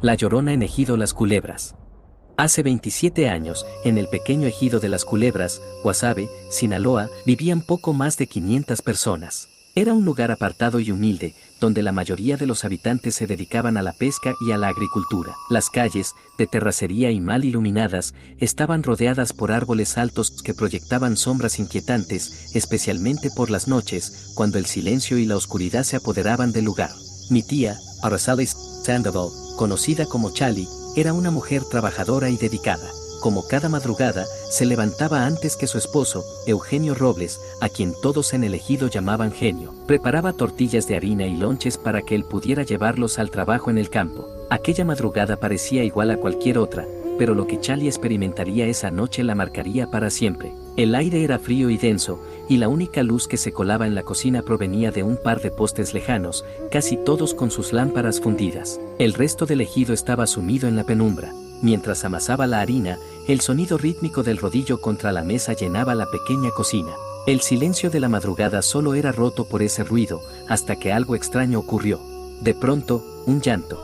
La Llorona en Ejido Las Culebras. Hace 27 años, en el pequeño ejido de Las Culebras, Guasave, Sinaloa, vivían poco más de 500 personas. Era un lugar apartado y humilde, donde la mayoría de los habitantes se dedicaban a la pesca y a la agricultura. Las calles, de terracería y mal iluminadas, estaban rodeadas por árboles altos que proyectaban sombras inquietantes, especialmente por las noches, cuando el silencio y la oscuridad se apoderaban del lugar. Mi tía, Araceli Sandoval, conocida como Chali, era una mujer trabajadora y dedicada. Como cada madrugada, se levantaba antes que su esposo, Eugenio Robles, a quien todos en el ejido llamaban Genio. Preparaba tortillas de harina y lonches para que él pudiera llevarlos al trabajo en el campo. Aquella madrugada parecía igual a cualquier otra, pero lo que Chali experimentaría esa noche la marcaría para siempre. El aire era frío y denso, y la única luz que se colaba en la cocina provenía de un par de postes lejanos, casi todos con sus lámparas fundidas. El resto del ejido estaba sumido en la penumbra. Mientras amasaba la harina, el sonido rítmico del rodillo contra la mesa llenaba la pequeña cocina. El silencio de la madrugada solo era roto por ese ruido, hasta que algo extraño ocurrió. De pronto, un llanto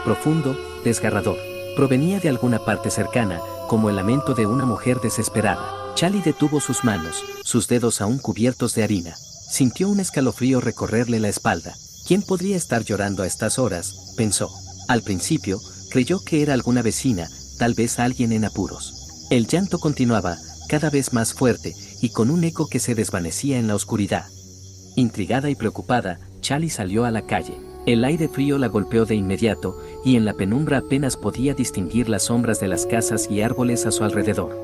profundo, desgarrador, provenía de alguna parte cercana, como el lamento de una mujer desesperada. Chali detuvo sus manos, sus dedos aún cubiertos de harina. Sintió un escalofrío recorrerle la espalda. ¿Quién podría estar llorando a estas horas?, pensó. Al principio, creyó que era alguna vecina, tal vez alguien en apuros. El llanto continuaba, cada vez más fuerte, y con un eco que se desvanecía en la oscuridad. Intrigada y preocupada, Chali salió a la calle. El aire frío la golpeó de inmediato, y en la penumbra apenas podía distinguir las sombras de las casas y árboles a su alrededor.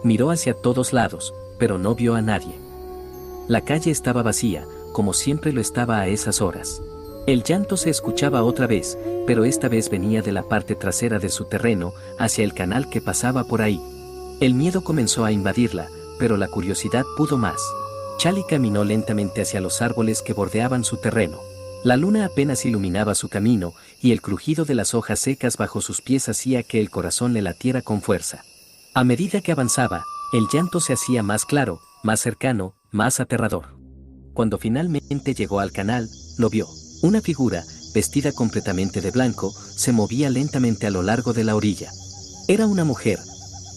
Miró hacia todos lados, pero no vio a nadie. La calle estaba vacía, como siempre lo estaba a esas horas. El llanto se escuchaba otra vez, pero esta vez venía de la parte trasera de su terreno, hacia el canal que pasaba por ahí. El miedo comenzó a invadirla, pero la curiosidad pudo más. Chali caminó lentamente hacia los árboles que bordeaban su terreno. La luna apenas iluminaba su camino, y el crujido de las hojas secas bajo sus pies hacía que el corazón le latiera con fuerza. A medida que avanzaba, el llanto se hacía más claro, más cercano, más aterrador. Cuando finalmente llegó al canal, lo vio. Una figura, vestida completamente de blanco, se movía lentamente a lo largo de la orilla. Era una mujer,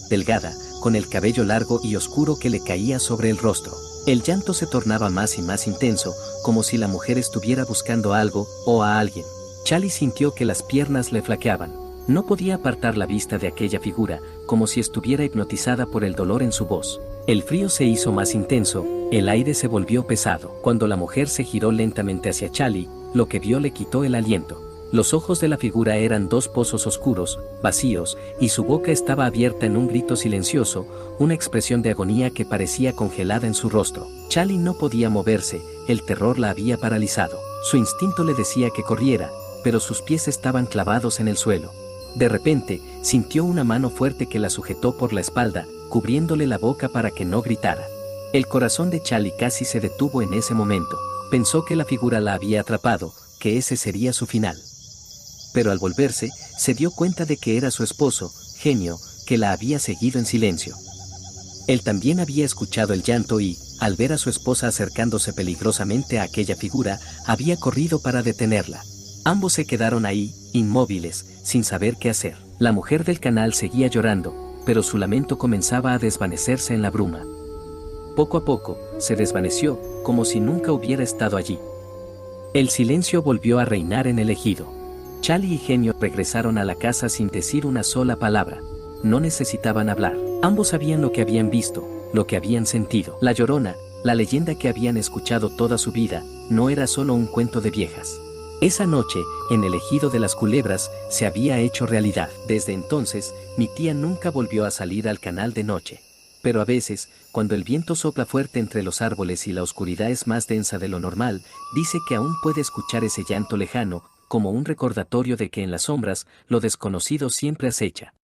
delgada, con el cabello largo y oscuro que le caía sobre el rostro. El llanto se tornaba más y más intenso, como si la mujer estuviera buscando algo, o a alguien. Chali sintió que las piernas le flaqueaban. No podía apartar la vista de aquella figura, como si estuviera hipnotizada por el dolor en su voz. El frío se hizo más intenso, el aire se volvió pesado. Cuando la mujer se giró lentamente hacia Chali, lo que vio le quitó el aliento. Los ojos de la figura eran dos pozos oscuros, vacíos, y su boca estaba abierta en un grito silencioso, una expresión de agonía que parecía congelada en su rostro. Chali no podía moverse, el terror la había paralizado. Su instinto le decía que corriera, pero sus pies estaban clavados en el suelo. De repente, sintió una mano fuerte que la sujetó por la espalda, cubriéndole la boca para que no gritara. El corazón de Chali casi se detuvo en ese momento. Pensó que la figura la había atrapado, que ese sería su final. Pero al volverse, se dio cuenta de que era su esposo, Genio, que la había seguido en silencio. Él también había escuchado el llanto y, al ver a su esposa acercándose peligrosamente a aquella figura, había corrido para detenerla. Ambos se quedaron ahí, inmóviles, sin saber qué hacer. La mujer del canal seguía llorando, pero su lamento comenzaba a desvanecerse en la bruma. Poco a poco, se desvaneció, como si nunca hubiera estado allí. El silencio volvió a reinar en el ejido. Chali y Genio regresaron a la casa sin decir una sola palabra. No necesitaban hablar. Ambos sabían lo que habían visto, lo que habían sentido. La Llorona, la leyenda que habían escuchado toda su vida, no era solo un cuento de viejas. Esa noche, en el ejido de Las Culebras, se había hecho realidad. Desde entonces, mi tía nunca volvió a salir al canal de noche. Pero a veces, cuando el viento sopla fuerte entre los árboles y la oscuridad es más densa de lo normal, dice que aún puede escuchar ese llanto lejano, como un recordatorio de que en las sombras, lo desconocido siempre acecha.